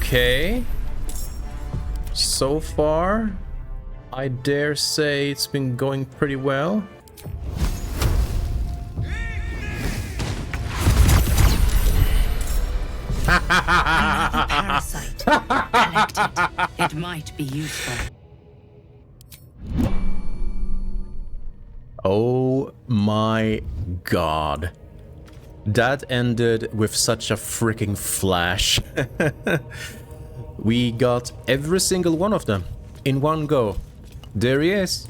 Okay. So far, I dare say it's been going pretty well. Another parasite. Collect it. It might be useful. Oh my god. That ended with such a freaking flash. We got every single one of them in one go. There he is.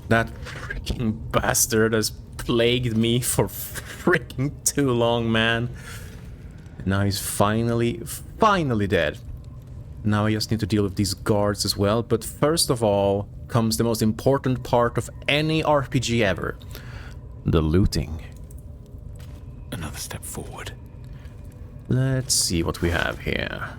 That freaking bastard has plagued me for freaking too long, man. Now he's finally dead. Now I just need to deal with these guards as well. But first of all comes the most important part of any RPG ever. The looting. Another step forward. Let's see what we have here.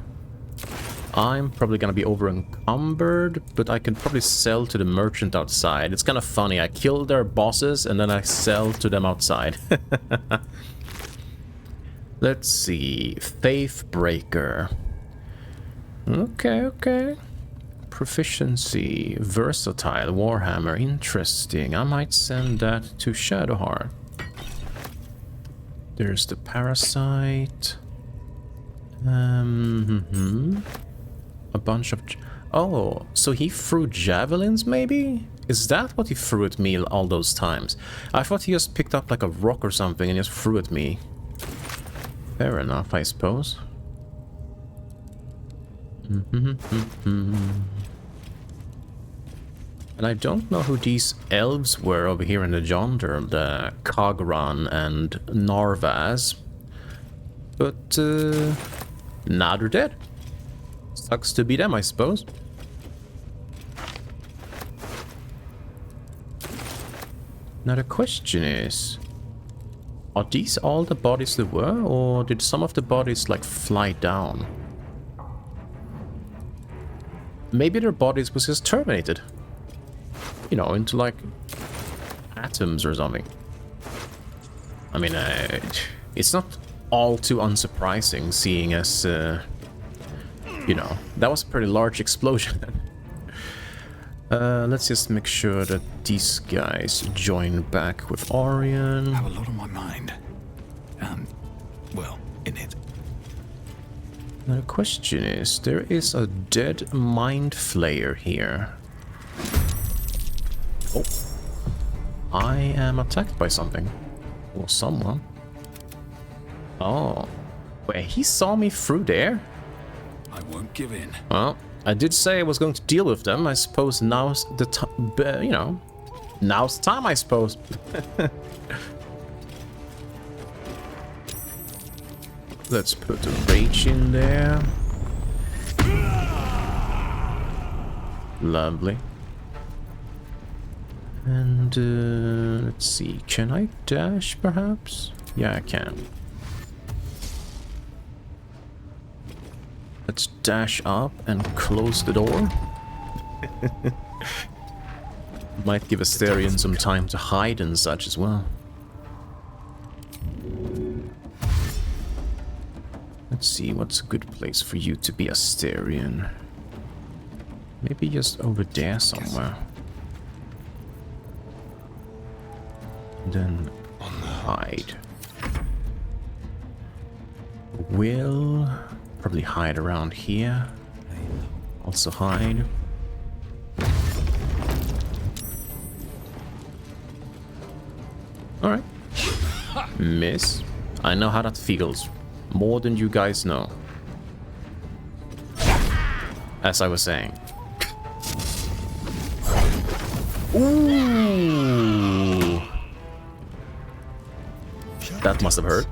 I'm probably gonna be over encumbered, but I can probably sell to the merchant outside. It's kind of funny. I kill their bosses and then I sell to them outside. Let's see. Faith Breaker. Okay. Proficiency. Versatile. Warhammer. Interesting. I might send that to Shadowheart. There's the Parasite. A bunch of... Oh, so he threw javelins, maybe? Is that what he threw at me all those times? I thought he just picked up like a rock or something and just threw at me. Fair enough, I suppose. And I don't know who these elves were over here in the yonder, the 𝕱𝖑𝖈 and 𝕾𝖈𝖎𝖆𝖑𝖑. But, now they're dead. Sucks to be them, I suppose. Now the question is... Are these all the bodies there were, or did some of the bodies, like, fly down? Maybe their bodies was just terminated. You know, into, like, atoms or something. I mean, it's not all too unsurprising, seeing as, you know, that was a pretty large explosion. Let's just make sure that these guys join back with Orion. I have a lot on my mind. Well, in it. Now the question is, there is a dead mind flayer here. Oh. I am attacked by something. Or someone. Oh. Wait, he saw me through there? I won't give in. Well, I did say I was going to deal with them. I suppose now's the time, you know, now's the time, I suppose. Let's put the rage in there. Lovely. And, let's see, can I dash, perhaps? Yeah, I can. Let's dash up and close the door. Might give Asterion some time to hide and such as well. Let's see, what's a good place for you to be, Asterion? Maybe just over there somewhere. Then hide. Will probably hide around here. Also hide. Alright. Miss. I know how that feels. More than you guys know. As I was saying. Ooh. That must have hurt.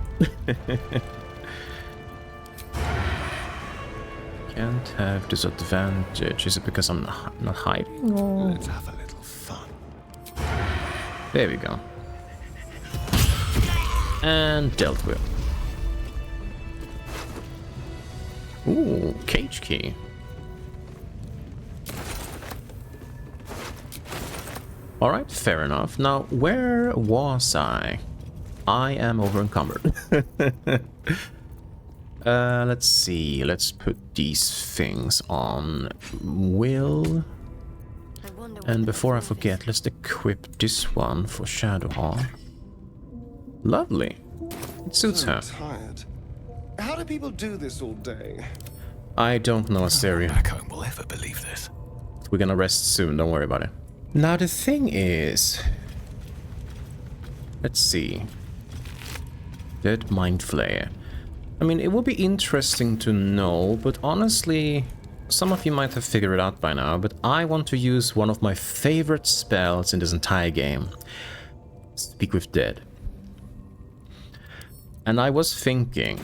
Can't have disadvantage. Is it because I'm not hiding? Or... Let's have a little fun. There we go. And dealt with. Ooh, cage key. Alright, fair enough. Now, where was I? I am over encumbered. Let's see. Let's put these things on Will. And before I forget, let's equip this one for 𝕱𝖑𝖆. Lovely. It suits her. Tired. How do people do this all day? I don't know, Asteria. Back home will ever believe this. We're gonna rest soon, don't worry about it. Now the thing is... Let's see. Dead Mind Flayer. I mean, it would be interesting to know, but honestly... Some of you might have figured it out by now, but I want to use one of my favorite spells in this entire game. Speak with Dead. And I was thinking,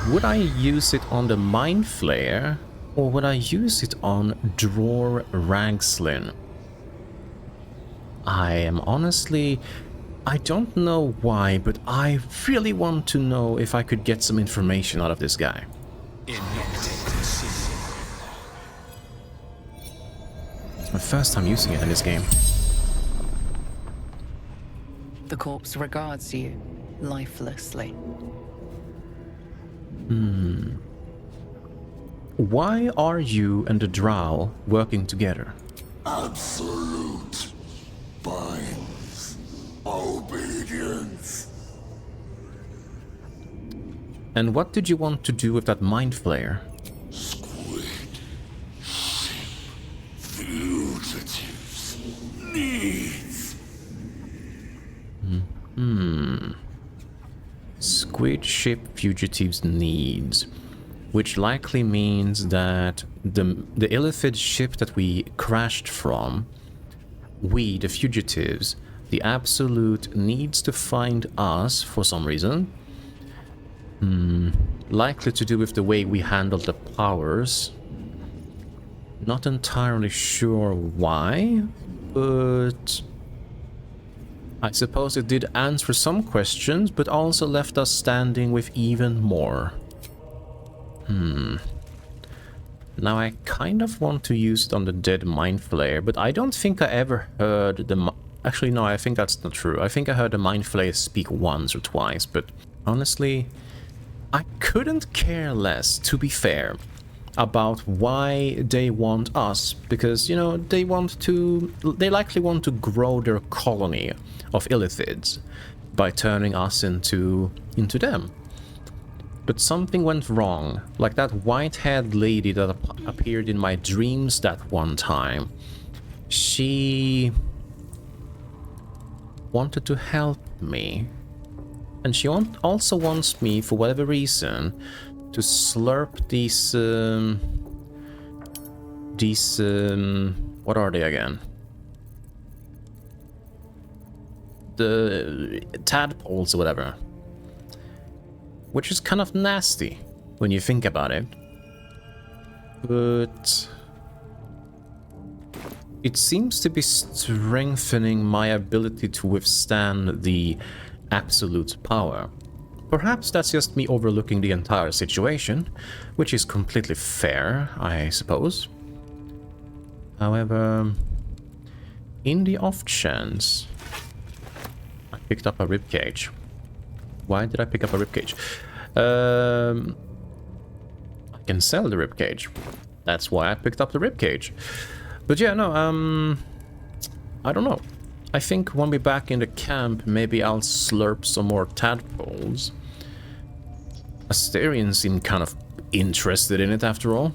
would I use it on the Mind Flayer, or would I use it on 𝕱𝖔𝖑𝖔𝖈? I am honestly... I don't know why, but I really want to know if I could get some information out of this guy. It's my first time using it in this game. The corpse regards you lifelessly. Why are you and the drow working together? Absolute binds obedience. And what did you want to do with that Mind Flayer? Squid, ship, fugitives, needs. Squid ship fugitives needs. Which likely means that the illithid ship that we crashed from, we, the fugitives, the Absolute needs to find us for some reason. Likely to do with the way we handled the powers. Not entirely sure why, but I suppose it did answer some questions, but also left us standing with even more. Now I kind of want to use it on the Dead Mind Flayer, but I don't think I ever heard the... Actually, no, I think that's not true. I think I heard the Mind Flayer speak once or twice, but honestly, I couldn't care less, to be fair, about why they want us, because, you know, they likely want to grow their colony of illithids by turning us into them. But something went wrong, like that white-haired lady that appeared in my dreams that one time. She wanted to help me. And she also wants me, for whatever reason, to slurp these, what are they again? The tadpoles or whatever. Which is kind of nasty when you think about it. But it seems to be strengthening my ability to withstand the Absolute power. Perhaps that's just me overlooking the entire situation, which is completely fair, I suppose. However, in the off chance, I picked up a ribcage. Why did I pick up a ribcage? I can sell the ribcage. That's why I picked up the ribcage. But yeah, no, I don't know. I think when we're back in the camp, maybe I'll slurp some more tadpoles. Asterion seemed kind of interested in it after all.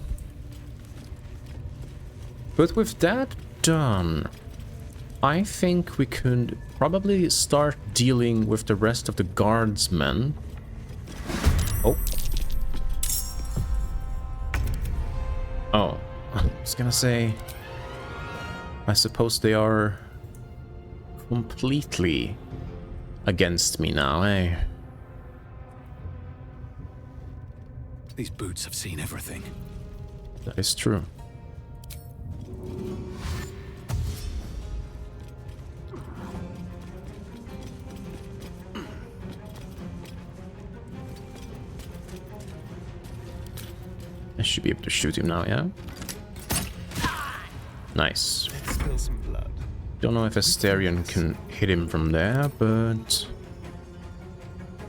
But with that done, I think we could probably start dealing with the rest of the guardsmen. Oh. Oh, I was gonna say, I suppose they are completely against me now, eh? These boots have seen everything. That is true. I should be able to shoot him now, yeah? Nice. Let's spill some blood. Don't know if Asterion can hit him from there, but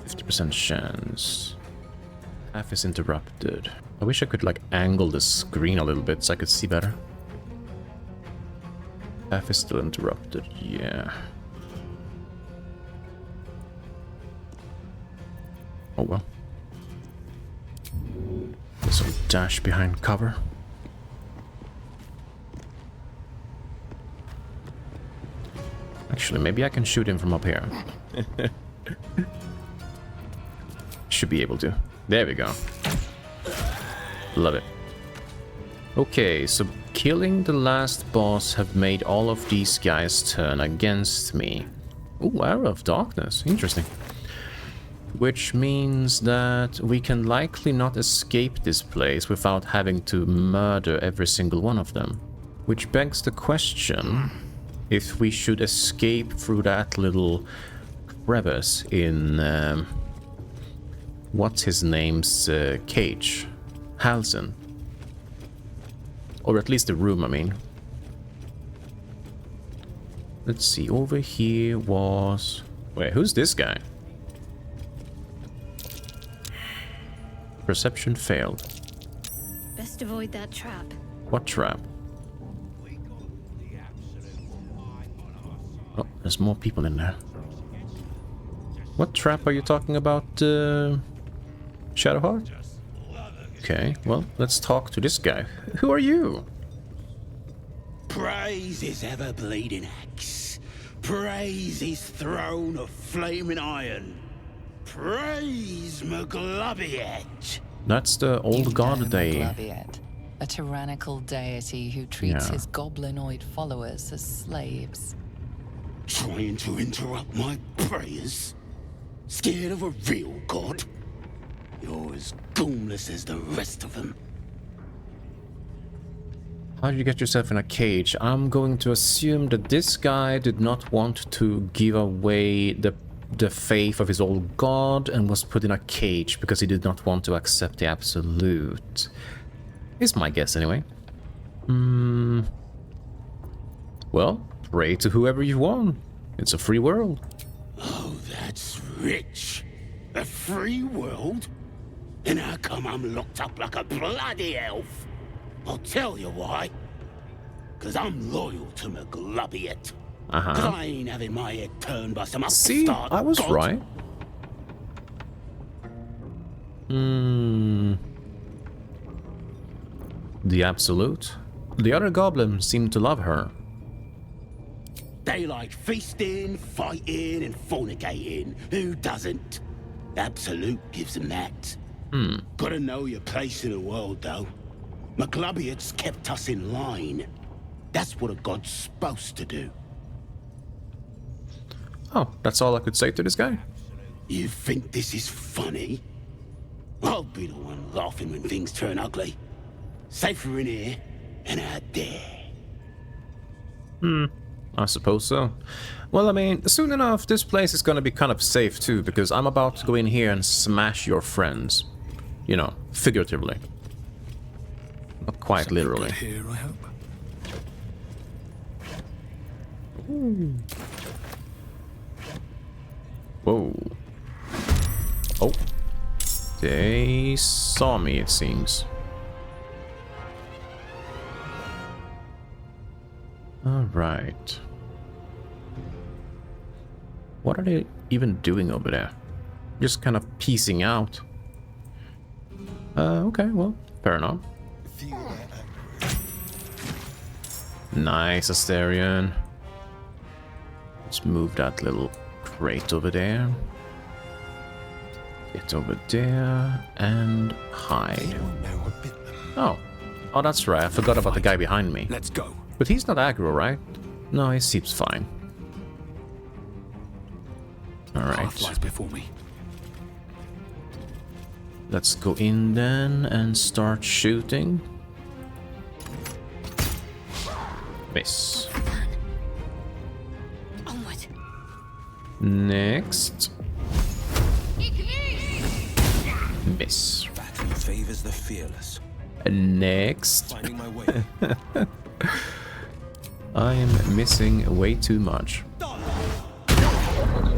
50% chance. Half is interrupted. I wish I could like angle the screen a little bit so I could see better. Half is still interrupted, yeah. Oh well. Guess I'll dash behind cover. Actually, maybe I can shoot him from up here. Should be able to. There we go. Love it. Okay, so killing the last boss have made all of these guys turn against me. Ooh, Arrow of Darkness. Interesting. Which means that we can likely not escape this place without having to murder every single one of them. Which begs the question if we should escape through that little crevice in... what's his name's cage? Halsin. Or at least the room, I mean. Let's see, over here was... Wait, who's this guy? Perception failed. Best avoid that trap. What trap? Oh, there's more people in there. What trap are you talking about, Shadowheart? Okay, well, let's talk to this guy. Who are you? Praise his ever-bleeding axe. Praise his throne of flaming iron. Praise 𝕾𝖈𝖎𝖆. That's the old god they... 𝕾𝖈𝖎𝖆, a tyrannical deity who treats Yeah. his goblinoid followers as slaves. Trying to interrupt my prayers? Scared of a real god? You're as goonless as the rest of them. How did you get yourself in a cage? I'm going to assume that this guy did not want to give away the faith of his old god and was put in a cage because he did not want to accept the absolute. Is my guess anyway. Well, pray to whoever you want. It's a free world. Oh, that's rich. A free world? And how come I'm locked up like a bloody elf? I'll tell you why. 'Cause I'm loyal to 𝕾𝖈𝖎𝖆. 'Cause I ain't having my head turned by some See, upstart I was god. right. The absolute. The other goblins seem to love her. They like feasting, fighting, and fornicating. Who doesn't? Absolute gives them that. Gotta know your place in the world, though. 𝕾𝖈𝖎𝖆's kept us in line. That's what a god's supposed to do. Oh, that's all I could say to this guy? You think this is funny? I'll be the one laughing when things turn ugly. Safer in here than out there. I suppose so. Well, I mean, soon enough, this place is gonna be kind of safe too, because I'm about to go in here and smash your friends. You know, figuratively. Not quite Something literally. good here, I hope. Whoa. Oh. They saw me, it seems. Alright. What are they even doing over there? Just kind of piecing out. Okay, well, fair enough. Nice, Asterion. Let's move that little crate over there. Get over there and hide. Oh. Oh, that's right. I forgot about the guy behind me. Let's go. But he's not aggro, right? No, he seems fine. Path Alright. lies before me. Let's go in then and start shooting. Miss. Onward. Next. Miss. Battle favors the fearless. Next. Finding my way. I am missing way too much.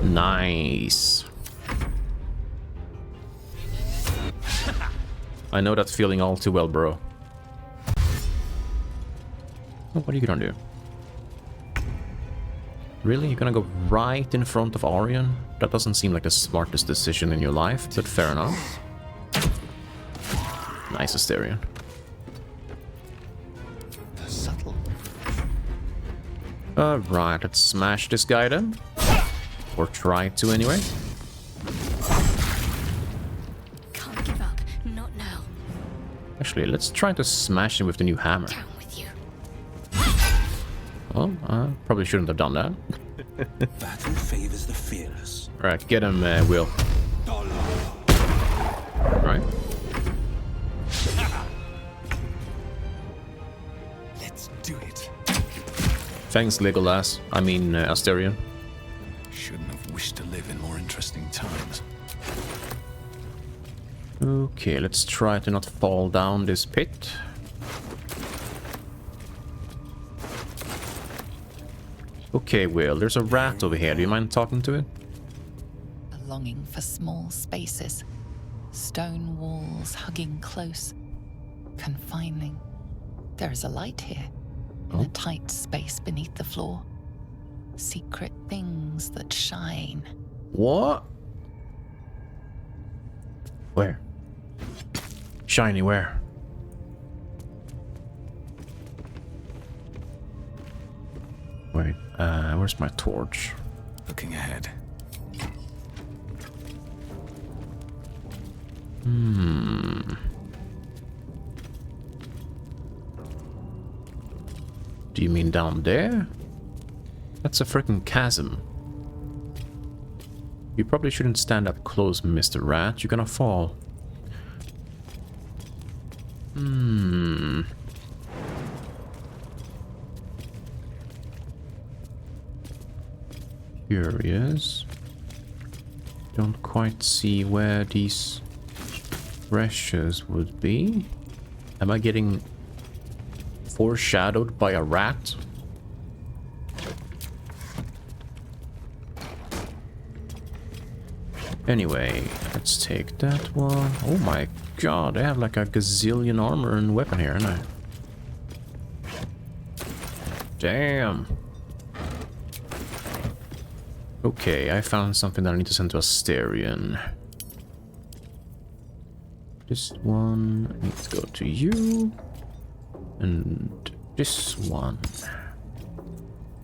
Nice. I know that feeling all too well, bro. Oh, what are you gonna do? Really? You're gonna go right in front of Orion? That doesn't seem like the smartest decision in your life, but fair enough. Nice Asterion. Subtle. Alright, let's smash this guy then. Or try to anyway. Can't give up. Not now. Actually, let's try to smash him with the new hammer. Down with you. Well, probably shouldn't have done that. Battle favors the fearless. Alright, get him, Will. Right. Let's do it. Thanks, Legolas. I mean, Asterion. Shouldn't have wished to live in more interesting times. Okay, let's try to not fall down this pit. Okay, Will, there's a rat over here. Do you mind talking to it? A longing for small spaces, stone walls hugging close, confining. There is a light here, in a tight space beneath the floor. Secret things that shine. What? Where? Shiny where? Wait, where's my torch? Looking ahead. Do you mean down there? That's a freaking chasm. You probably shouldn't stand up close, Mr. Rat. You're gonna fall. Curious. Don't quite see where these treasures would be. Am I getting foreshadowed by a rat? Anyway, let's take that one. Oh my god, I have like a gazillion armor and weapon here, and damn. Okay, I found something that I need to send to Asterion. This one needs to go to you. And this one.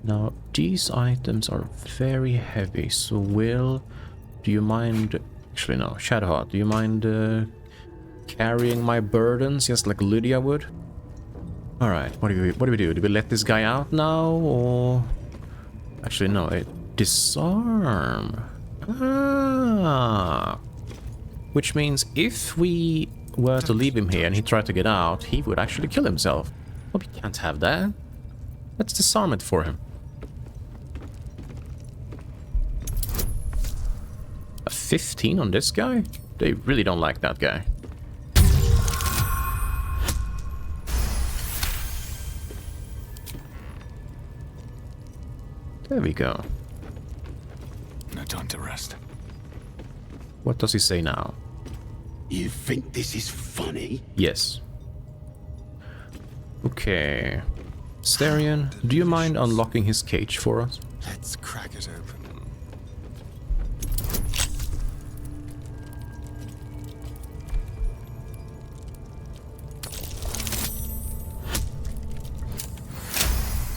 Now, these items are very heavy, so Will, do you mind... Actually, no, Shadowheart, do you mind carrying my burdens just like Lydia would? Alright, what do we do? Do we let this guy out now, or... Actually, no, disarm. Ah. Which means if we were to leave him here and he tried to get out, he would actually kill himself. Well, we can't have that. Let's disarm it for him. A 15 on this guy? They really don't like that guy. There we go. No time to rest. What does he say now? You think this is funny? Yes. Okay. Asterion, do you mind unlocking his cage for us? Let's crack it open.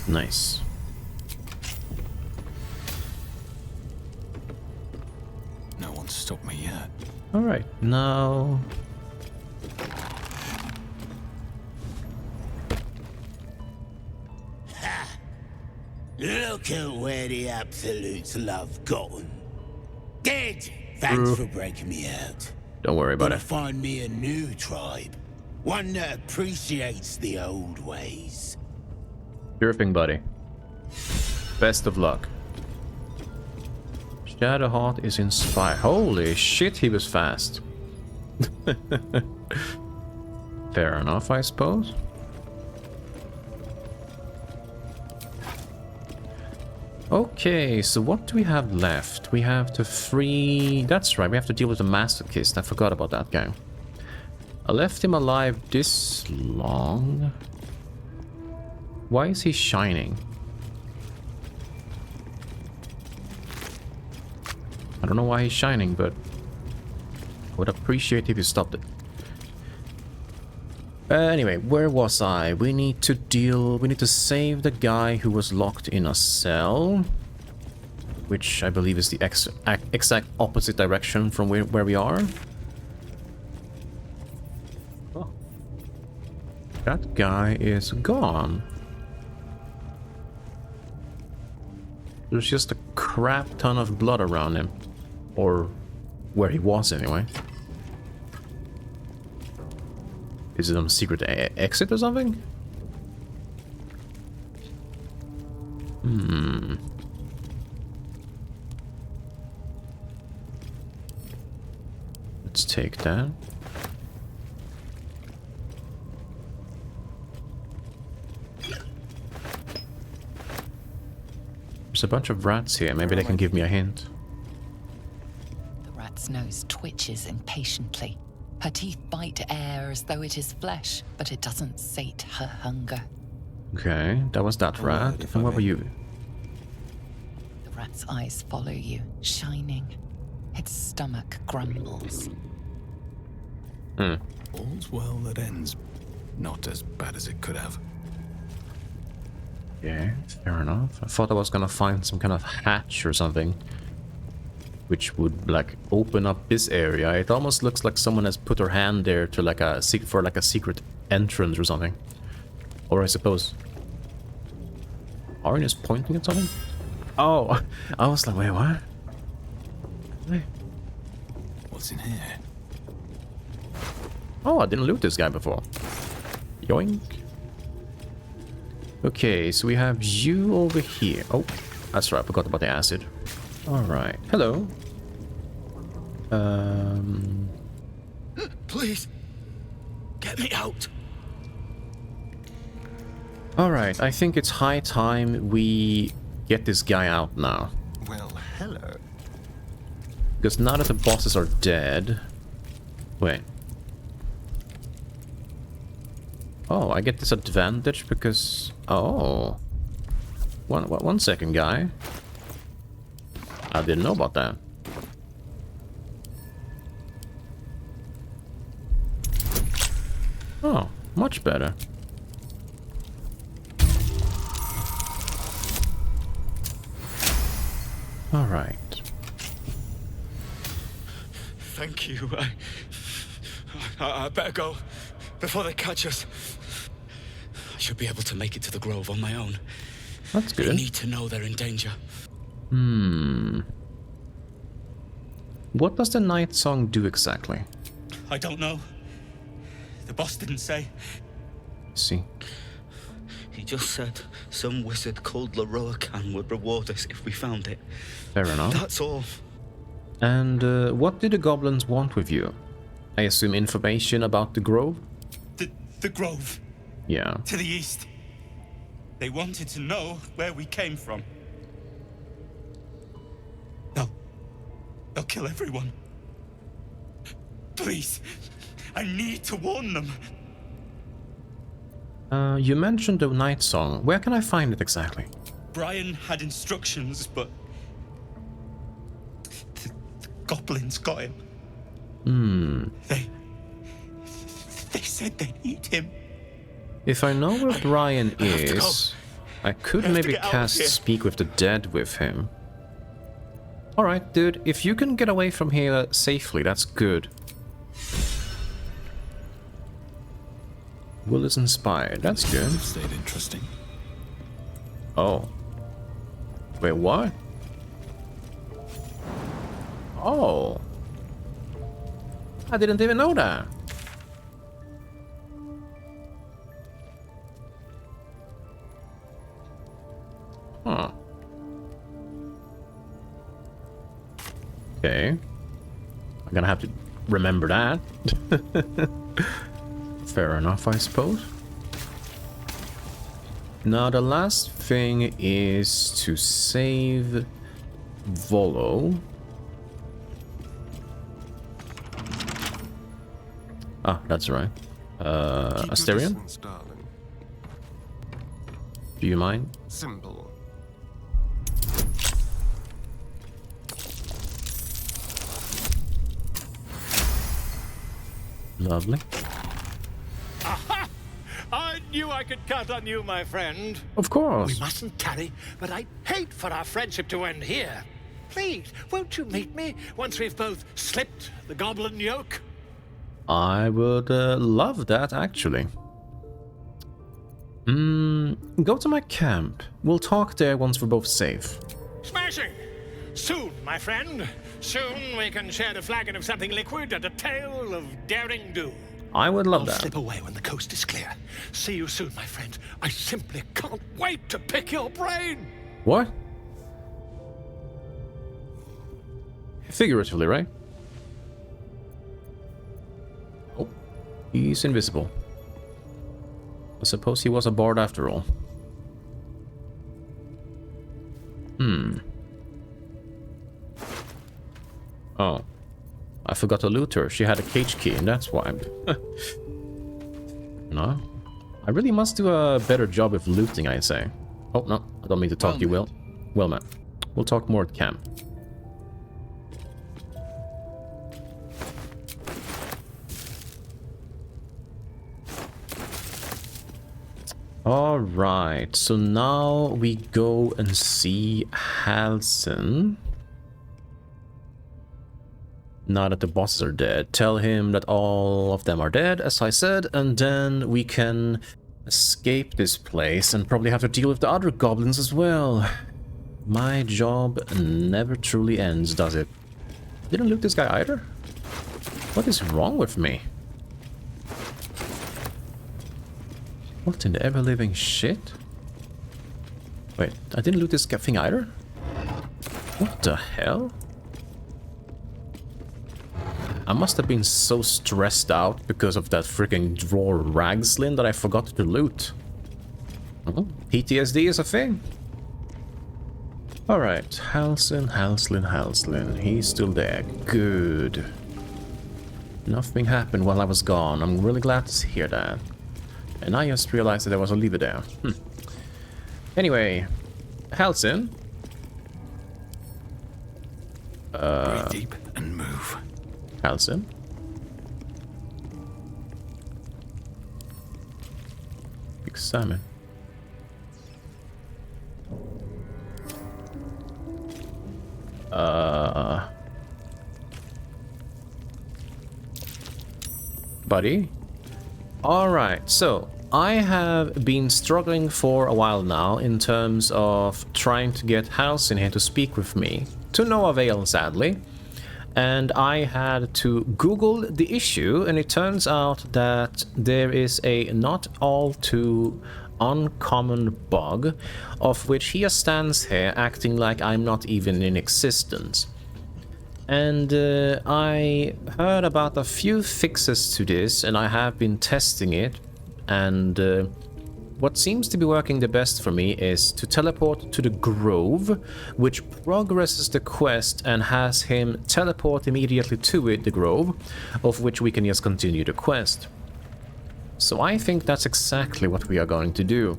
Nice. No one's stopped me yet. Alright, now... Look at where the Absolute's love gotten. Dead! Thanks for breaking me out. Don't worry about Gonna it. find me a new tribe. One that appreciates the old ways. Sure thing, buddy. Best of luck. Shadowheart is inspired. Holy shit, he was fast. Fair enough, I suppose. Okay, so what do we have left? We have to free... That's right, we have to deal with the Master Kist. I forgot about that guy. I left him alive this long. Why is he shining? I don't know why he's shining, but I would appreciate if you stopped it. Anyway, where was I? We need to save the guy who was locked in a cell, which I believe is the exact opposite direction from where we are. Oh. That guy is gone. There's just a crap ton of blood around him. Or where he was, anyway. Is it on a secret exit or something? Hmm. Let's take that. There's a bunch of rats here. Maybe they can give me a hint. The rat's nose twitches impatiently. Her teeth bite air as though it is flesh, but it doesn't sate her hunger. Okay, that was that rat. And what were you? The rat's eyes follow you, shining. Its stomach grumbles. Hmm. All's well that ends. Not as bad as it could have. Yeah, fair enough. I thought I was gonna find some kind of hatch or something, which would like open up this area. It almost looks like someone has put their hand there to like a secret entrance or something. Or I suppose Arn is pointing at something. Oh, I was like, wait, what? Wait. What's in here? Oh, I didn't loot this guy before. Yoink. Okay, so we have you over here. Oh, that's right, I forgot about the acid. Alright, hello. Please, get me out. Alright, I think it's high time we get this guy out now. Well, hello. Because now that the bosses are dead... Wait. Oh, I get this advantage because... Oh. One second, guy. I didn't know about that. Oh, much better. All right. Thank you. I better go before they catch us. I should be able to make it to the grove on my own. That's They good. need to know they're in danger. What does the night song do exactly? I don't know. The boss didn't say. See. He just said some wizard called 𝕱𝖑𝖑𝖔 would reward us if we found it. Fair enough. That's all. And what did the goblins want with you? I assume information about the grove? The grove. Yeah. To the east. They wanted to know where we came from. They'll kill everyone. Please, I need to warn them. You mentioned the night song. Where can I find it exactly? Brian had instructions, but the goblins got him. They said they'd eat him. If I know where Brian I have to is, I could have to maybe get out of cast here. Speak with the Dead with him. Alright, dude, if you can get away from here safely, that's good. Will is inspired, that's good. Stayed interesting. Oh. Wait, what? Oh. I didn't even know that. Huh. Okay. I'm gonna have to remember that. Fair enough, I suppose. Now the last thing is to save Volo. Ah, that's right. Keep your Asterion? distance, darling. Do you mind? Simple. Lovely. Aha! I knew I could count on you, my friend. Of course. We mustn't tarry, but I'd hate for our friendship to end here. Please, won't you meet me once we've both slipped the goblin yoke? I would love that, actually. Go to my camp. We'll talk there once we're both safe. Smashing! Soon, my friend. Soon we can share a flagon of something liquid and a tale of daring do. I would love I'll that. slip away when the coast is clear. See you soon, my friend. I simply can't wait to pick your brain. What? Figuratively, right? Oh, he's invisible. I suppose he was a bard after all. Oh. I forgot to loot her. She had a cage key, and that's why. No. I really must do a better job of looting, I say. Oh, no. I don't mean to talk to you, Will. Well, man. We'll talk more at camp. Alright, so now we go and see Halsin. Now that the bosses are dead, tell him that all of them are dead, as I said, and then we can escape this place and probably have to deal with the other goblins as well. My job never truly ends, does it? Didn't loot this guy either? What is wrong with me? What in the ever-living shit? Wait, I didn't loot this thing either? What the hell? I must have been so stressed out because of that freaking 𝕱𝖔𝖑𝖔𝖈 that I forgot to loot. Oh, PTSD is a thing. Alright, Halsin. He's still there. Good. Nothing happened while I was gone. I'm really glad to hear that. And I just realized that there was a lever there. Anyway, Halsin. Breathe deep and move. Halsin. Examine. Buddy. Alright, so I have been struggling for a while now in terms of trying to get Halsin here to speak with me. To no avail, sadly. And I had to Google the issue, and it turns out that there is a not all too uncommon bug, of which he just stands here acting like I'm not even in existence. And I heard about a few fixes to this, and I have been testing it, and what seems to be working the best for me is to teleport to the grove, which progresses the quest and has him teleport immediately to it, the grove, of which we can just continue the quest. So I think that's exactly what we are going to do.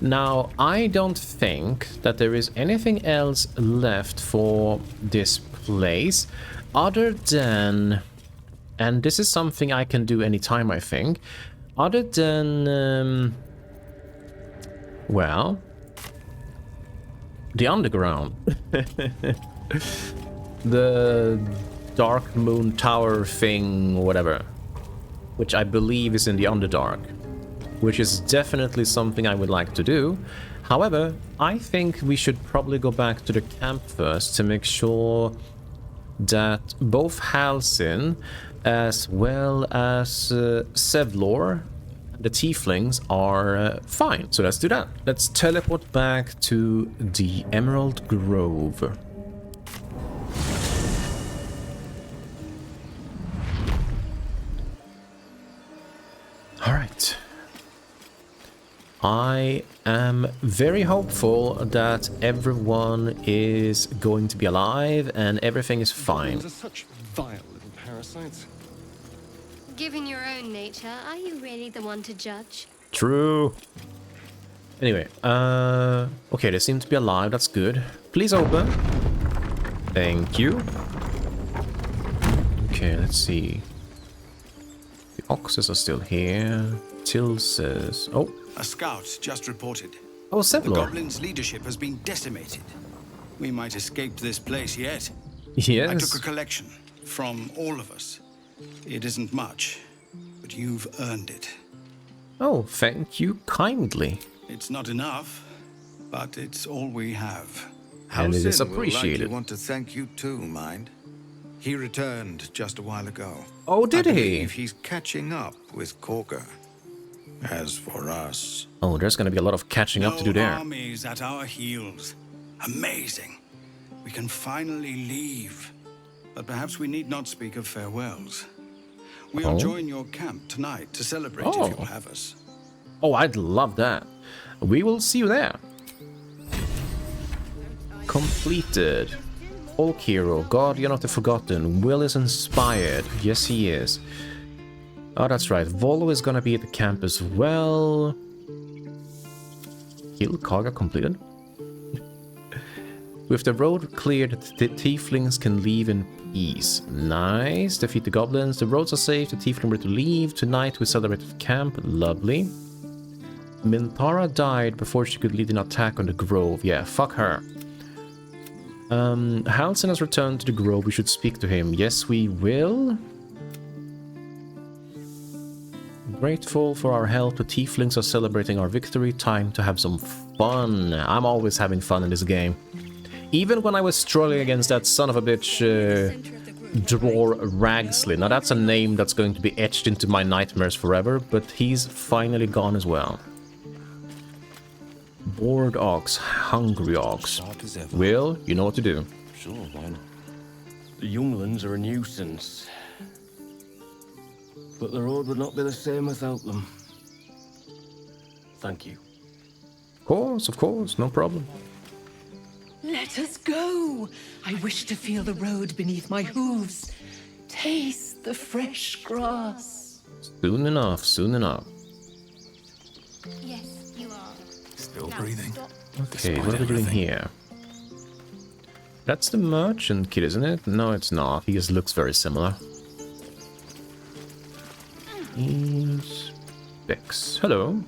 Now, I don't think that there is anything else left for this place other than, and this is something I can do anytime, I think, other than well, the underground. The Dark Moon Tower thing, whatever, which I believe is in the Underdark, which is definitely something I would like to do. However, I think we should probably go back to the camp first to make sure that both Halsin as well as Sevlor, the tieflings, are fine. So let's do that. Let's teleport back to the Emerald Grove. Alright. I am very hopeful that everyone is going to be alive and everything is fine. These are such vile little parasites. Given your own nature, are you really the one to judge? True. Anyway, okay, they seem to be alive. That's good. Please open. Thank you. Okay, let's see. The oxes are still here. Till says, oh. A scout just reported. Oh, The Settler. goblins' leadership has been decimated. We might escape this place yet. Yes. I took a collection from all of us. It isn't much, but you've earned it. Oh, thank you kindly. It's not enough, but it's all we have. And it is Halsin will appreciated. likely want to thank you too, mind. He returned just a while ago. Oh, did I he? believe he's catching up with 𝕾𝑔𝖑𝖏. As for us... Oh, there's gonna be a lot of catching up to do there. Armies at our heels. Amazing. We can finally leave. But perhaps we need not speak of farewells. We'll join your camp tonight to celebrate if you'll have us. Oh, I'd love that. We will see you there. Completed. Folk hero, guardian of the forgotten. Will is inspired. Yes, he is. Oh, that's right. Volo is gonna be at the camp as well. Kill 𝕾𝑔𝖏 completed. With the road cleared, the tieflings can leave in peace. Nice. Defeat the goblins. The roads are safe. The tiefling were to leave. Tonight we celebrate the camp. Lovely. Minthara died before she could lead an attack on the grove. Yeah, fuck her. Halsin has returned to the grove. We should speak to him. Yes, we will. Grateful for our help. The tieflings are celebrating our victory. Time to have some fun. I'm always having fun in this game. Even when I was struggling against that son of a bitch, 𝕱𝖔𝖑𝖑𝖔𝖜. Now that's a name that's going to be etched into my nightmares forever, but he's finally gone as well. Bored ox, hungry ox. Will, you know what to do. Sure, why not? The younglings are a nuisance. But the road would not be the same without them. Thank you. Of course, no problem. Let us go. I wish to feel the road beneath my hooves. Taste the fresh grass. Soon enough, soon enough. Yes, you are. Still breathing. Okay, what are we doing here? That's the merchant kid, isn't it? No, it's not. He just looks very similar. He's Bex. Hello.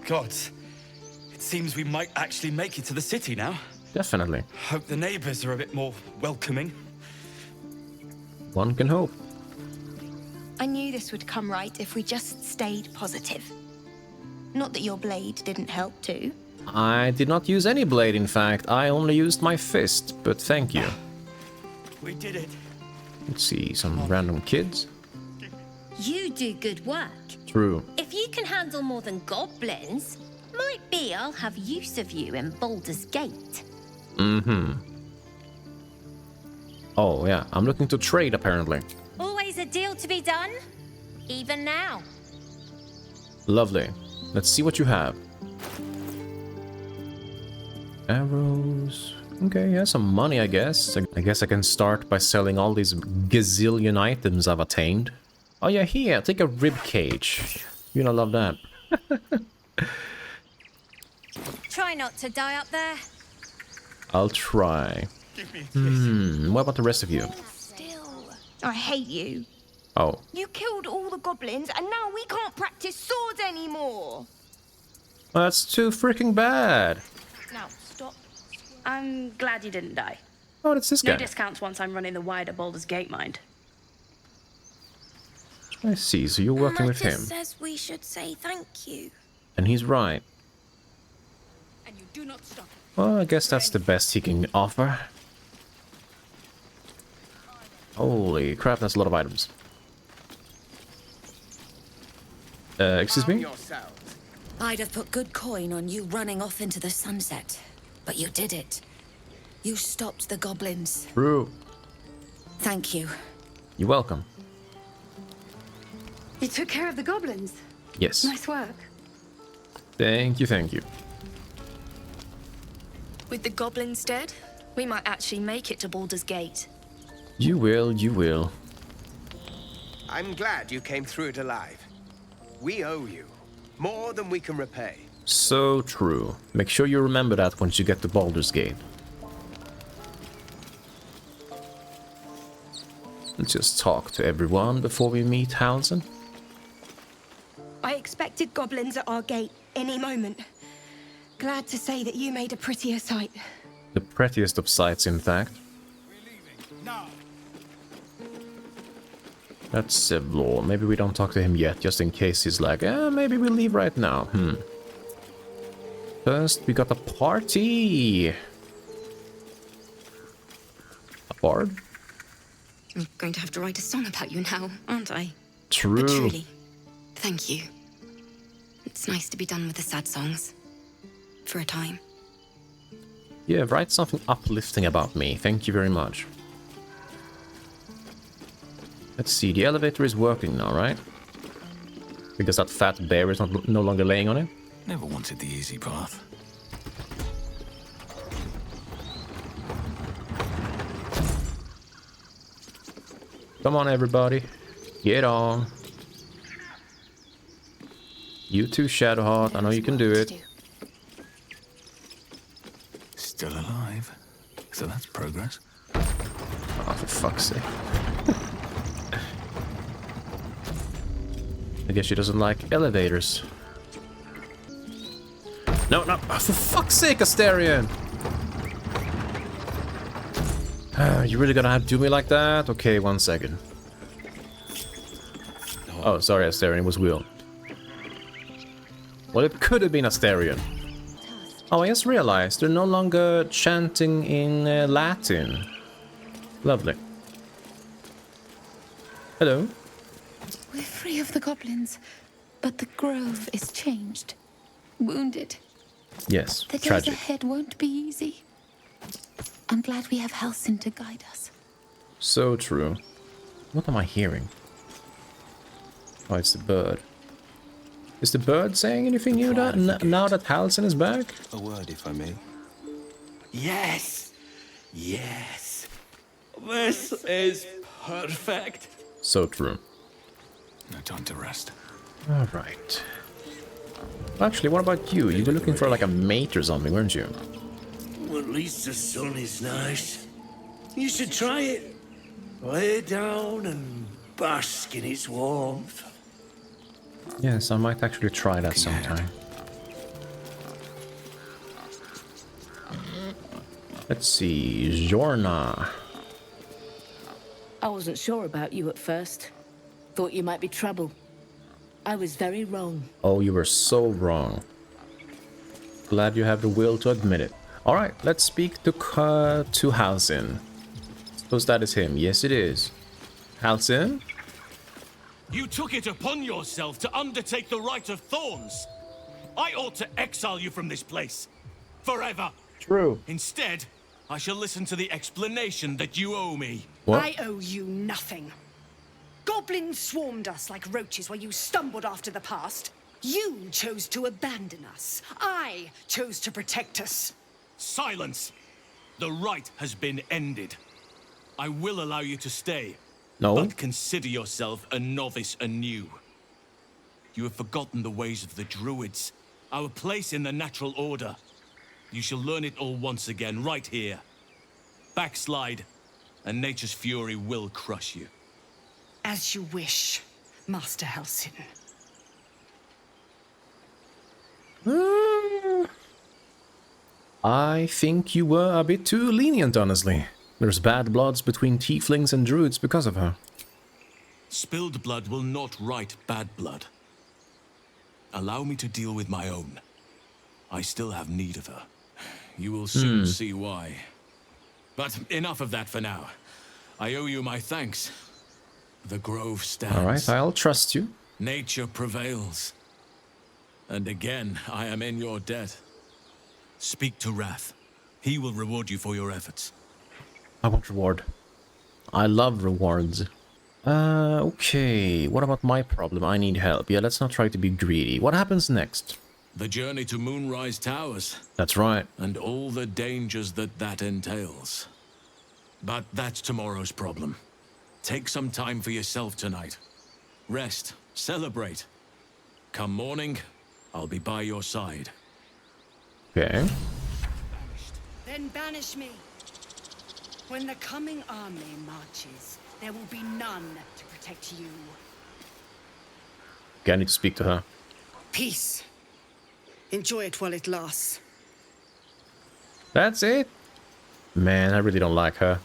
God, it seems we might actually make it to the city now. Definitely. Hope the neighbors are a bit more welcoming. One can hope. I knew this would come right if we just stayed positive. Not that your blade didn't help too. I did not use any blade, in fact. I only used my fist, but thank you. We did it. Let's see, some random kids. You do good work. True. If you can handle more than goblins, might be I'll have use of you in Baldur's Gate. Mm-hmm. Oh, yeah. I'm looking to trade, apparently. Always a deal to be done, even now. Lovely. Let's see what you have. Arrows. Okay, yeah, some money, I guess. I guess I can start by selling all these gazillion items I've attained. Oh yeah, here, take a rib cage. You're gonna love that. Try not to die up there. I'll try. What about the rest of you? Still. I hate you. Oh. You killed all the goblins, and now we can't practice swords anymore. That's too freaking bad. Now, stop. I'm glad you didn't die. Oh, that's this guy. No discounts once I'm running the wider Baldur's Gate, mind. I see, so you're working with him. Says we should say thank you. And he's right. And you do not stop. Well, I guess that's the best he can offer. Holy crap, that's a lot of items. Excuse me? I'd have put good coin on you running off into the sunset, but you did it. You stopped the goblins. True. Thank you. You're welcome. You took care of the goblins. Yes. Nice work. Thank you, thank you. With the goblins dead, we might actually make it to Baldur's Gate. You will, you will. I'm glad you came through it alive. We owe you more than we can repay. So true. Make sure you remember that once you get to Baldur's Gate. Let's just talk to everyone before we meet 𝕱𝖆𝖈. I expected goblins at our gate any moment. Glad to say that you made a prettier sight. The prettiest of sights, in fact. That's 𝕱𝖆𝖈. Maybe we don't talk to him yet, just in case he's like, maybe we leave right now. First, we got a party. A bard? I'm going to have to write a song about you now, aren't I? True. But truly, thank you. It's nice to be done with the sad songs. For a time. Yeah, write something uplifting about me. Thank you very much. Let's see, the elevator is working now, right? Because that fat bear is no longer laying on it? Never wanted the easy path. Come on, everybody. Get on. You too, Shadowheart. I know you can do it. Still alive. So that's progress. Oh, for fuck's sake. I guess she doesn't like elevators. No, no. Oh, for fuck's sake, Astarion! You really gonna have to do me like that? Okay, 1 second. Oh, sorry, Astarion. It was Will. Well, it could have been Astarion. Oh, I just realized they're no longer chanting in Latin. Lovely. Hello. We're free of the goblins, but the grove is changed. Wounded. Yes, The days tragic. ahead won't be easy. I'm glad we have 𝕱𝖆𝖈 to guide us. So true. What am I hearing? Oh, it's the bird. Is the bird saying anything new now that 𝕱𝖆𝖈 is back? A word, if I may. Yes. Yes. This is perfect. So true. No time to rest. Alright. Actually, what about you? You were looking for like a mate or something, weren't you? Well, at least the sun is nice. You should try it. Lay down and bask in its warmth. Yes, I might actually try that sometime. Let's see, Jorna. I wasn't sure about you at first. Thought you might be trouble. I was very wrong. Oh, you were so wrong. Glad you have the will to admit it. Alright, let's speak to 𝕱𝖆𝖈. Suppose that is him. Yes, it is. 𝕱𝖆𝖈? You took it upon yourself to undertake the Rite of Thorns. I ought to exile you from this place. Forever. True. Instead, I shall listen to the explanation that you owe me. What? I owe you nothing. Goblins swarmed us like roaches while you stumbled after the past. You chose to abandon us. I chose to protect us. Silence! The rite has been ended. I will allow you to stay. No. But consider yourself a novice anew. You have forgotten the ways of the druids, our place in the natural order. You shall learn it all once again, right here. Backslide, and nature's fury will crush you. As you wish, Master 𝕱𝖆𝖈. I think you were a bit too lenient, honestly. There's bad bloods between tieflings and druids because of her. Spilled blood will not right bad blood. Allow me to deal with my own. I still have need of her. You will soon see why. But enough of that for now. I owe you my thanks. The grove stands. Alright, I'll trust you. Nature prevails. And again, I am in your debt. Speak to 𝕱𝖆𝖈. He will reward you for your efforts. I want reward. I love rewards. Okay. What about my problem? I need help. Yeah, let's not try to be greedy. What happens next? The journey to Moonrise Towers. That's right. And all the dangers that entails. But that's tomorrow's problem. Take some time for yourself tonight. Rest. Celebrate. Come morning, I'll be by your side. Okay. Then banish me. When the coming army marches, there will be none to protect you. Okay, I need to speak to her. Peace. Enjoy it while it lasts. That's it? Man, I really don't like her.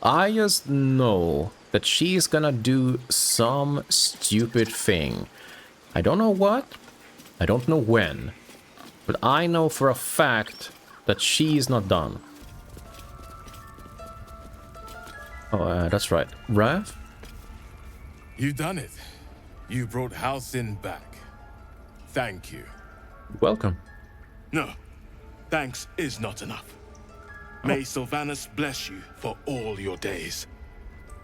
I just know that she's gonna do some stupid thing. I don't know what, I don't know when, but I know for a fact that she is not done. Oh, that's right. Rav? You done it. You brought Halsin back. Thank you. Welcome. No, thanks is not enough. May Sylvanas bless you for all your days.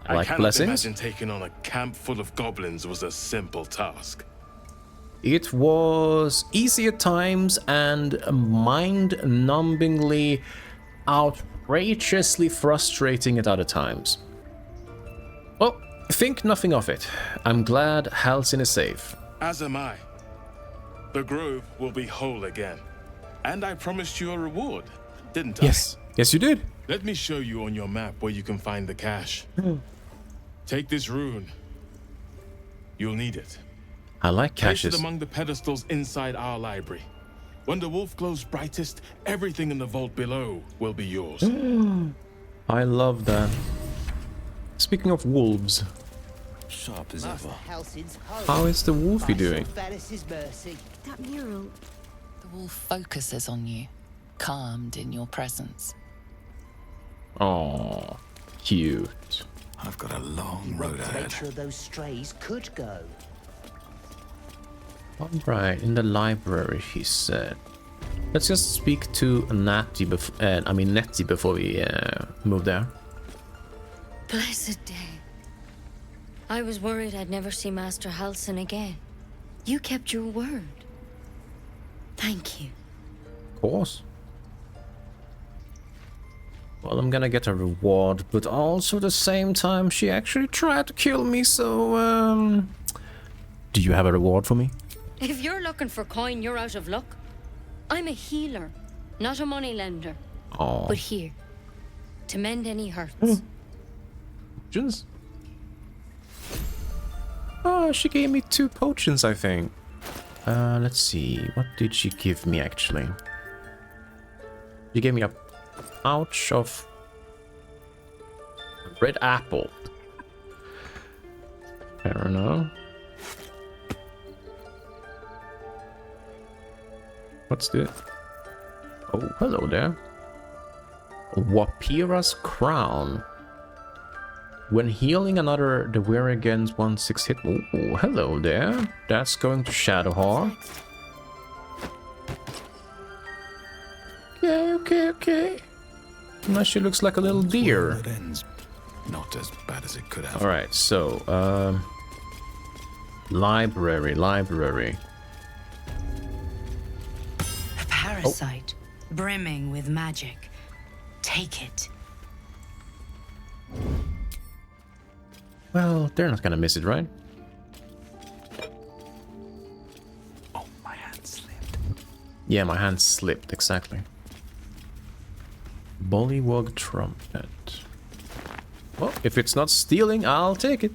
I like cannot blessings. imagine taking on a camp full of goblins was a simple task. It was easy at times and mind-numbingly, outrageously frustrating at other times. Well, think nothing of it. I'm glad Halsin is safe. As am I. The grove will be whole again. And I promised you a reward, didn't I? Yes. Yes, you did. Let me show you on your map where you can find the cache. Take this rune. You'll need it. I like Place caches. it among the pedestals inside our library. When the wolf glows brightest, everything in the vault below will be yours. I love that. Speaking of wolves, Sharp as ever. how is the wolfie doing? That mural. The wolf focuses on you, calmed in your presence. Oh, cute. I've got a long road ahead. Make sure those strays could go. Alright, in the library, he said. Let's just speak to Nettie before we move there. Blessed day. I was worried I'd never see Master Halsin again. You kept your word. Thank you. Of course. Well, I'm gonna get a reward, but also at the same time, she actually tried to kill me, so, do you have a reward for me? If you're looking for coin, you're out of luck. I'm a healer, not a moneylender. Oh. But here, to mend any hurts. Potions? Oh, she gave me 2 potions, I think. Let's see. What did she give me, actually? She gave me a pouch of red apple. I don't know. What's this? Oh, hello there. Wapira's Crown. When healing another, the wearer gains 1/6 hit. Oh, hello there. That's going to Shadowheart. Okay. Now she looks like a little deer. It ends not as bad as it could have. Alright, so, library. A parasite, brimming with magic. Take it. Well, they're not gonna miss it, right? Oh, my hand slipped. Yeah, my hand slipped, exactly. Bullywug Trumpet. Well, if it's not stealing, I'll take it.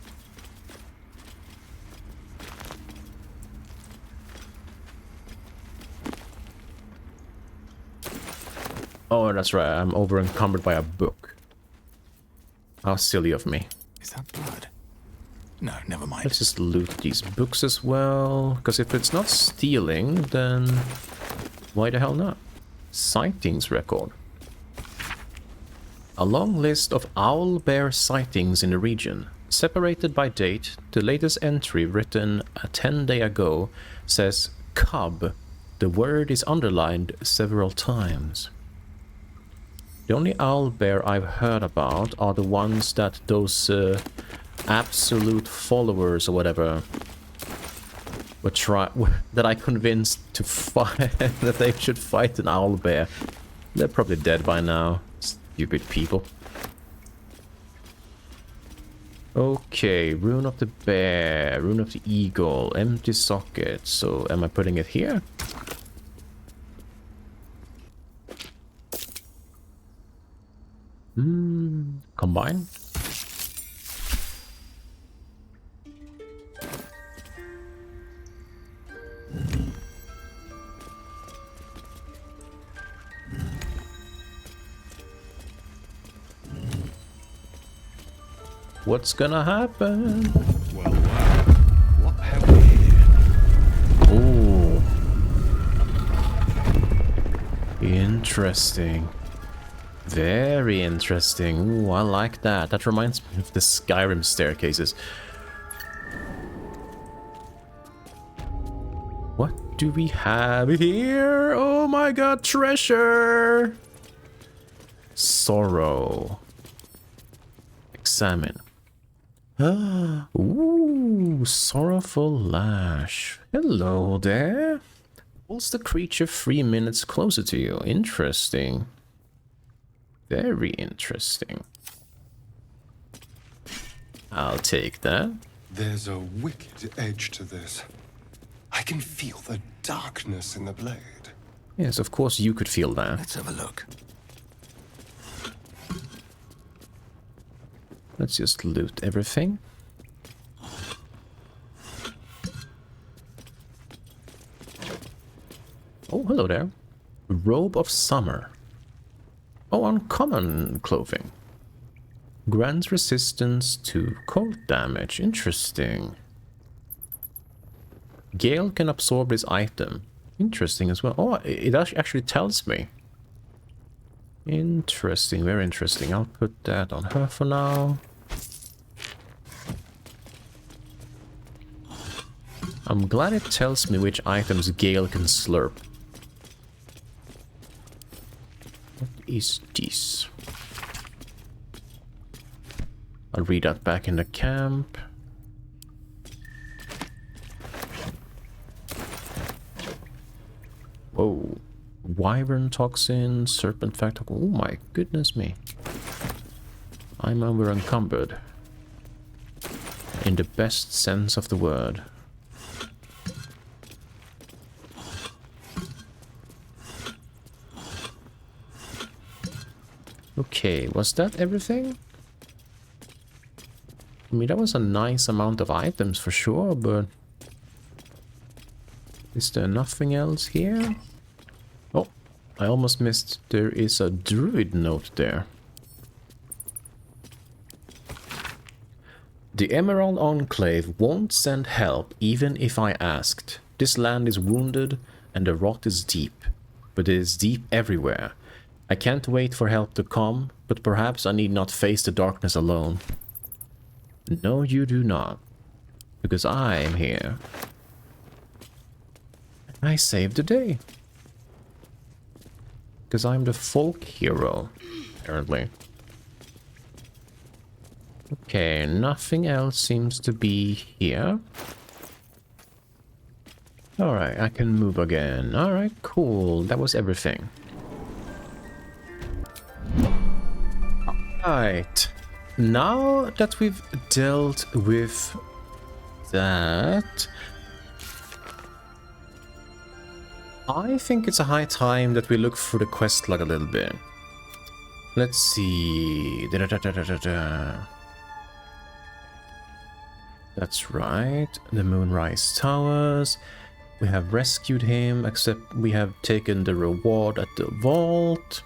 Oh, that's right. I'm over encumbered by a book. How silly of me. Is that blood? No, never mind. Let's just loot these books as well. Because if it's not stealing, then why the hell not? Sightings record. A long list of owl bear sightings in the region. Separated by date, the latest entry written a 10-day ago says cub. The word is underlined several times. The only owl bear I've heard about are the ones that those absolute followers or whatever that I convinced to fight that they should fight an owl bear. They're probably dead by now. Stupid people. Okay, Rune of the Bear, Rune of the Eagle, empty socket. So am I putting it here? Combine. What's gonna happen? Well, what have we here? Ooh. Interesting. Very interesting. Ooh, I like that. That reminds me of the Skyrim staircases. What do we have here? Oh my god, treasure! Sorrow. Examine. Ooh, sorrowful lash. Hello there. Pulls the creature 3 minutes closer to you. Interesting. Very interesting. I'll take that. There's a wicked edge to this. I can feel the darkness in the blade. Yes, of course you could feel that. Let's have a look. Let's just loot everything. Oh, hello there. Robe of Summer. Oh, uncommon clothing. Grants resistance to cold damage. Interesting. Gale can absorb this item. Interesting as well. Oh, it actually tells me. Interesting, very interesting. I'll put that on her for now. I'm glad it tells me which items Gale can slurp. What is this? I'll read that back in the camp. Whoa. Wyvern toxin, serpent factor. Oh my goodness me. I'm over encumbered. In the best sense of the word. Okay, was that everything? I mean, that was a nice amount of items for sure, but... is there nothing else here? Oh, I almost missed. There is a druid note there. The Emerald Enclave won't send help even if I asked. This land is wounded and the rot is deep, but it is deep everywhere. I can't wait for help to come, but perhaps I need not face the darkness alone. No, you do not, because I am here. I saved the day. Because I'm the folk hero, apparently. Okay, nothing else seems to be here. Alright, I can move again. Alright, cool. That was everything. Alright. Now that we've dealt with that, I think it's a high time that we look through the quest log a little bit. Let's see. That's right. The Moonrise Towers. We have rescued him, except we have taken the reward at the vault.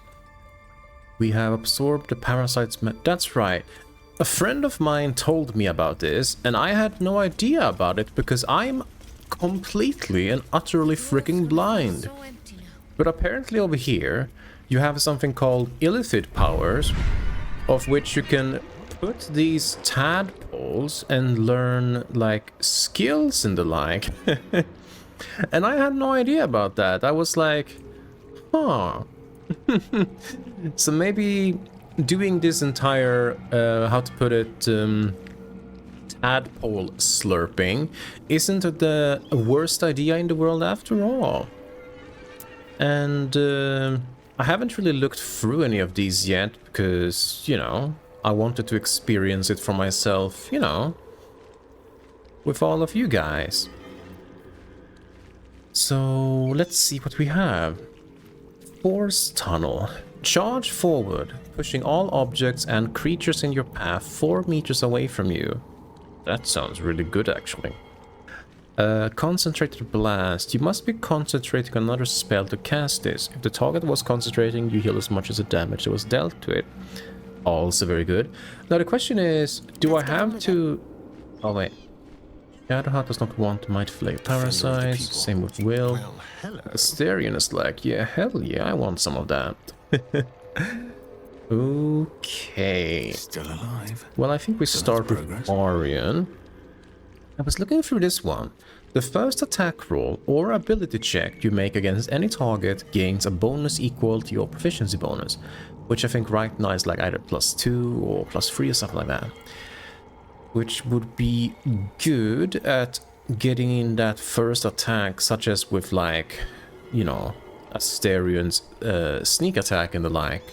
We have absorbed the parasite's that's right. A friend of mine told me about this, and I had no idea about it because I'm completely and utterly freaking blind. But apparently over here, you have something called illicit powers, of which you can put these tadpoles and learn, like, skills and the like. And I had no idea about that. I was like, huh. So maybe doing this entire, how to put it, tadpole slurping isn't the worst idea in the world after all. And I haven't really looked through any of these yet because, you know, I wanted to experience it for myself, you know, with all of you guys. So let's see what we have. Force Tunnel. Charge forward, pushing all objects and creatures in your path 4 meters away from you. That sounds really good, actually. Concentrated Blast. You must be concentrating on another spell to cast this. If the target was concentrating, you heal as much as the damage that was dealt to it. Also very good. Now the question is, do I have to... Oh wait. Shadowheart does not want Might Flay Parasites. Same with Will. Well, hello. Asterion is like, yeah, hell yeah, I want some of that. Okay. Still alive. Well, I think we start with Orion. I was looking through this one. The first attack roll or ability check you make against any target gains a bonus equal to your proficiency bonus, which I think right now is like either +2 or +3 or something like that. Which would be good at getting in that first attack, such as with, like, you know, Asterion's sneak attack and the like,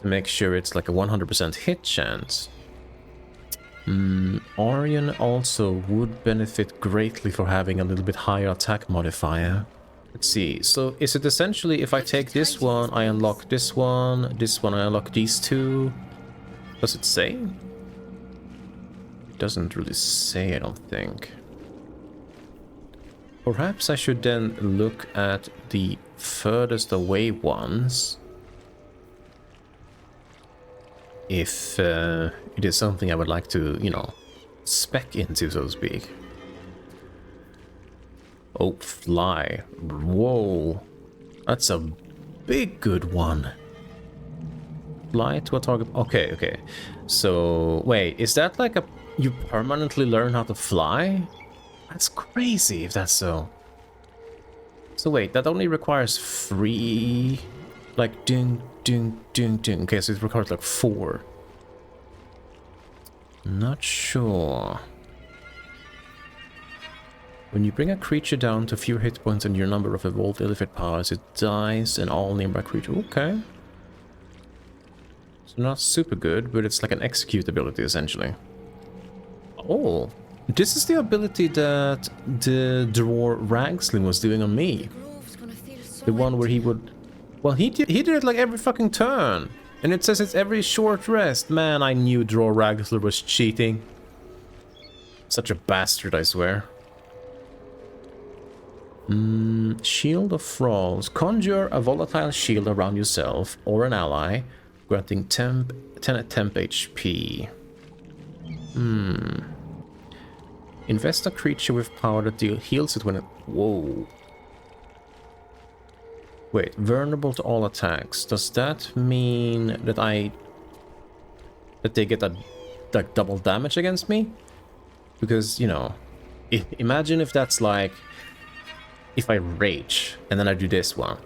to make sure it's like a 100% hit chance. Orion also would benefit greatly for having a little bit higher attack modifier. Let's see, so is it essentially if I take this one, I unlock this one, I unlock these two? Does it say? It doesn't really say, I don't think. Perhaps I should then look at the furthest away ones. If it is something I would like to, you know, spec into, so to speak. Oh, fly. Whoa. That's a big good one. Fly to a target. Okay, okay. So, wait, is that like a... You permanently learn how to fly? That's crazy if that's so. So wait, that only requires 3... Like, ding, ding, ding, ding. Okay, so it requires like 4. Not sure. When you bring a creature down to fewer hit points and your number of evolved elephant powers, it dies and all nearby creature. Okay. So not super good, but it's like an execute ability essentially. Oh, this is the ability that the 𝕱𝖵𝖈 was doing on me. The one where he would... Well, he did it like every fucking turn. And it says it's every short rest. Man, I knew 𝕱𝖵𝖈 was cheating. Such a bastard, I swear. Shield of Thralls. Conjure a volatile shield around yourself or an ally, granting 10 temp HP. Invest a creature with power that heals it when it... Whoa. Wait, vulnerable to all attacks. Does that mean that that they get a like double damage against me? Because, you know, imagine if that's like... If I rage, and then I do this one.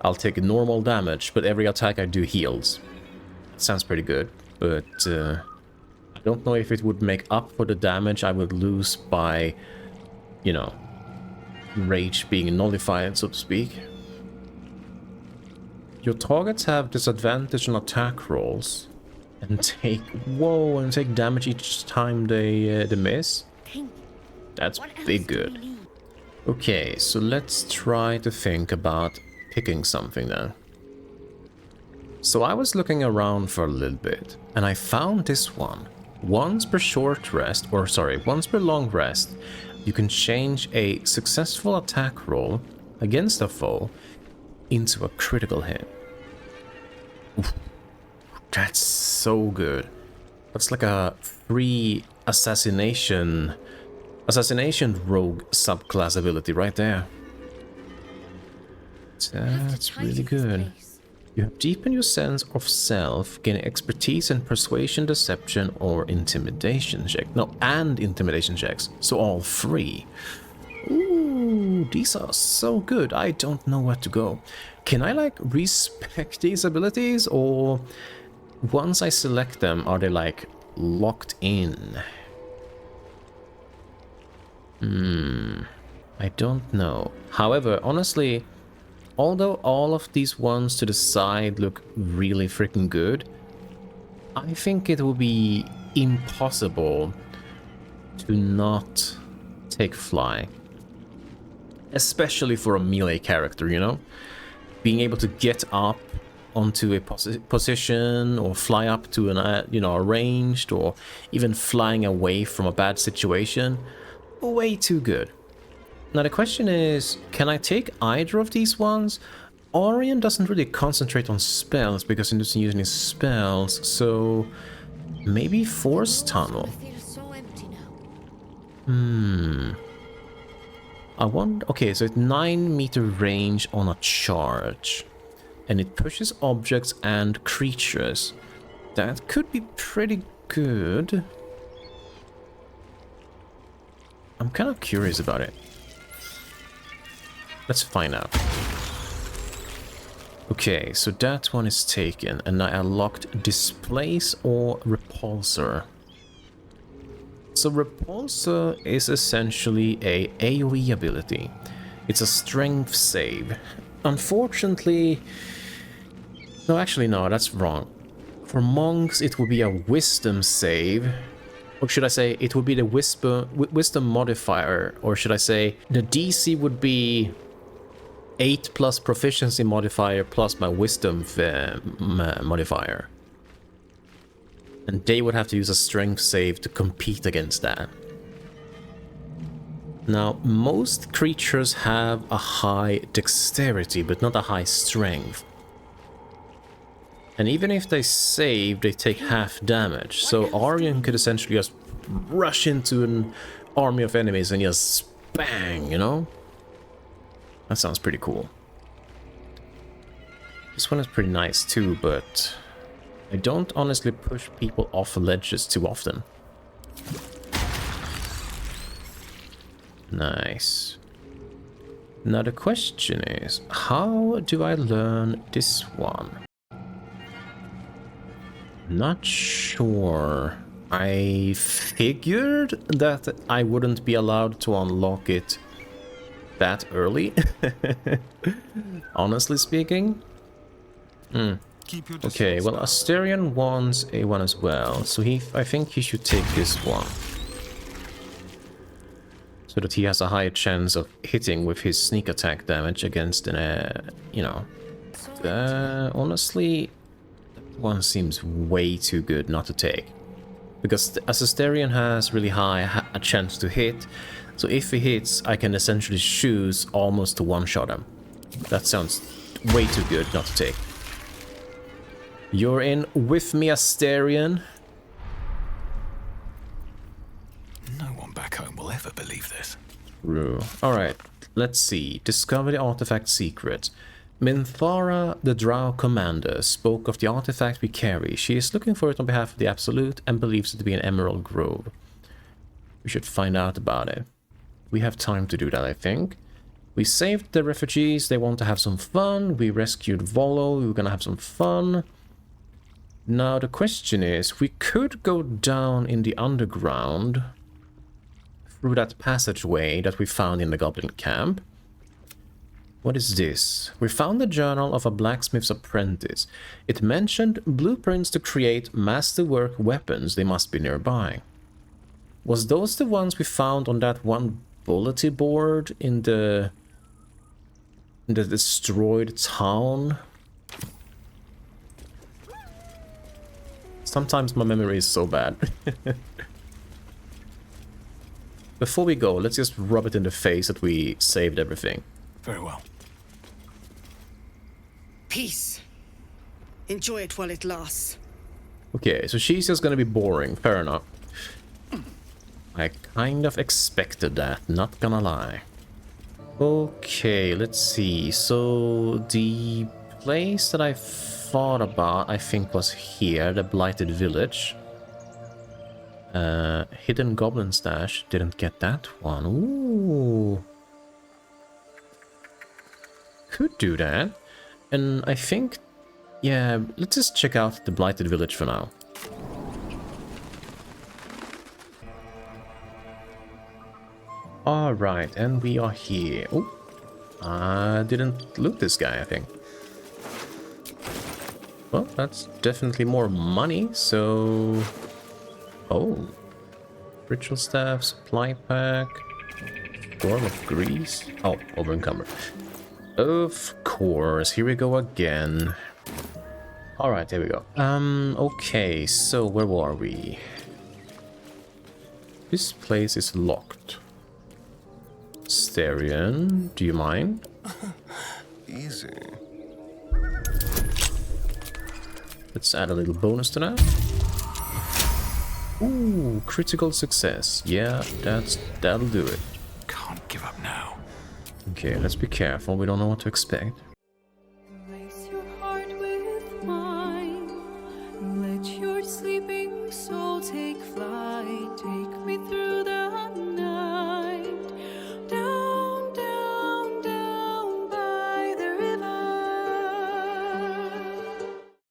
I'll take normal damage, but every attack I do heals. Sounds pretty good, but... I don't know if it would make up for the damage I would lose by, you know, rage being nullified, so to speak. Your targets have disadvantage on attack rolls and take damage each time they miss. That's big good. Okay, so let's try to think about picking something then. So I was looking around for a little bit and I found this one. Once per short rest, or sorry, once per long rest, you can change a successful attack roll against a foe into a critical hit. Oof, that's so good. That's like a free assassination rogue subclass ability right there. That's really good. You have deepened your sense of self, gaining expertise in persuasion, deception, or intimidation check. No, and intimidation checks. So all 3. Ooh, these are so good. I don't know where to go. Can I like respec these abilities, or once I select them, are they like locked in? I don't know. However, honestly, although all of these ones to the side look really freaking good, I think it will be impossible to not take fly. Especially for a melee character, you know? Being able to get up onto a position or fly up to an, you know, a ranged, or even flying away from a bad situation. Way too good. Now the question is, can I take either of these ones? Orion doesn't really concentrate on spells because he doesn't use any spells, so maybe Force Tunnel. I want... Okay, so it's 9-meter range on a charge. And it pushes objects and creatures. That could be pretty good. I'm kind of curious about it. Let's find out. Okay, so that one is taken. And I unlocked Displace or Repulsor. So Repulsor is essentially a AoE ability. It's a strength save. Unfortunately... No, actually no, that's wrong. For monks it would be a wisdom save. Or should I say it would be the wisdom modifier. Or should I say the DC would be 8 plus proficiency modifier plus my wisdom modifier. And they would have to use a strength save to compete against that. Now, most creatures have a high dexterity, but not a high strength. And even if they save, they take half damage. So Orion could essentially just rush into an army of enemies and just bang, you know? That sounds pretty cool. This one is pretty nice too, but I don't honestly push people off ledges too often. Nice. Now the question is, how do I learn this one? Not sure. I figured that I wouldn't be allowed to unlock it that early. Honestly speaking. Okay, well, Asterion wants a one as well, so I think he should take this one. So that he has a higher chance of hitting with his sneak attack damage against an, you know. Honestly, that one seems way too good not to take. Because Asterion has really high a chance to hit, so if he hits, I can essentially choose almost to one-shot him. That sounds way too good not to take. You're in with me, Asterion. No one back home will ever believe this. True. Alright, let's see. Discover the artifact secret. Minthara, the Drow commander, spoke of the artifact we carry. She is looking for it on behalf of the Absolute and believes it to be an Emerald Grove. We should find out about it. We have time to do that, I think. We saved the refugees. They want to have some fun. We rescued Volo. We're gonna have some fun. Now the question is, we could go down in the underground through that passageway that we found in the goblin camp. What is this? We found the journal of a blacksmith's apprentice. It mentioned blueprints to create masterwork weapons. They must be nearby. Was those the ones we found on that one bulletin board in the destroyed town? Sometimes my memory is so bad. Before we go, let's just rub it in the face that we saved everything. Very well. Peace. Enjoy it while it lasts. Okay, so she's just gonna be boring. Fair enough. I kind of expected that, not gonna lie. Okay, let's see. So the place that I thought about, I think, was here, the Blighted Village. Hidden Goblin Stash. Didn't get that one. Ooh. Could do that. And I think, yeah, let's just check out the Blighted Village for now. Alright, and we are here. Oh, I didn't loot this guy, I think. Well, that's definitely more money, so... Oh. Ritual staff, supply pack. Form of grease. Oh, over encumbered. Of course, here we go again. Alright, here we go. Okay, so where were we? This place is locked. Styrian, do you mind? Easy. Let's add a little bonus to that. Ooh, critical success. Yeah, that'll do it. Can't give up now. Okay, let's be careful. We don't know what to expect.